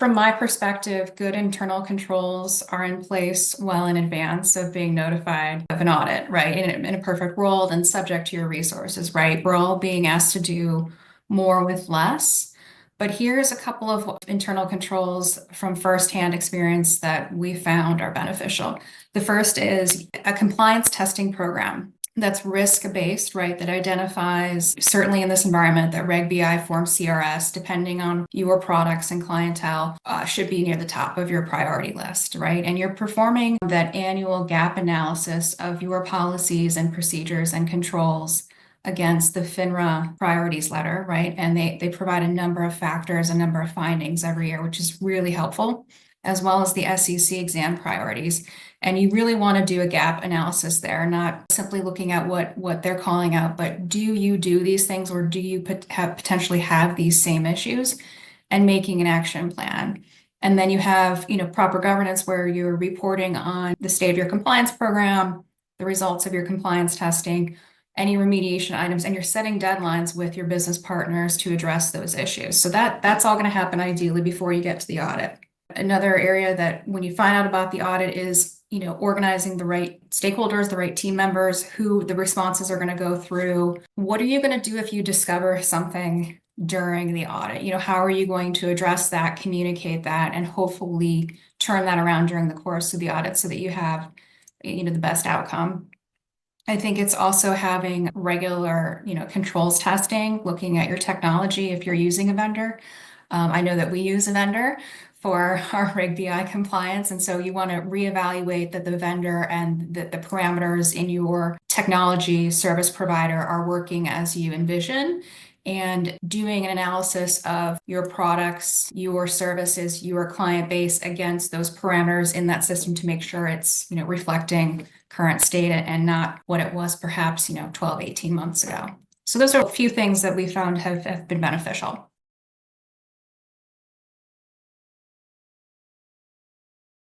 From my perspective, good internal controls are in place well in advance of being notified of an audit, right? In a perfect world and subject to your resources, right? We're all being asked to do more with less. But here's a couple of internal controls from firsthand experience that we found are beneficial. The first is a compliance testing program that's risk-based, right? That identifies, certainly in this environment, that Reg BI Form CRS, depending on your products and clientele, should be near the top of your priority list, right? And you're performing that annual gap analysis of your policies and procedures and controls against the FINRA priorities letter, right? And they provide a number of factors, a number of findings every year, which is really helpful, as well as the SEC exam priorities. And you really want to do a gap analysis there, not simply looking at what they're calling out, but do you do these things, or do you potentially have these same issues, and making an action plan. And then you have, proper governance where you're reporting on the state of your compliance program, the results of your compliance testing, any remediation items, and you're setting deadlines with your business partners to address those issues. So that's all going to happen ideally before you get to the audit. Another area that when you find out about the audit is, organizing the right stakeholders, the right team members, who the responses are going to go through. What are you going to do if you discover something during the audit? How are you going to address that, communicate that, and hopefully turn that around during the course of the audit so that you have, the best outcome. I think it's also having regular, controls testing, looking at your technology if you're using a vendor. I know that we use a vendor for our Reg BI compliance, and so you want to reevaluate that the vendor and the parameters in your technology service provider are working as you envision, and doing an analysis of your products, your services, your client base against those parameters in that system to make sure it's, reflecting current state and not what it was perhaps, 12, 18 months ago. So those are a few things that we found have been beneficial.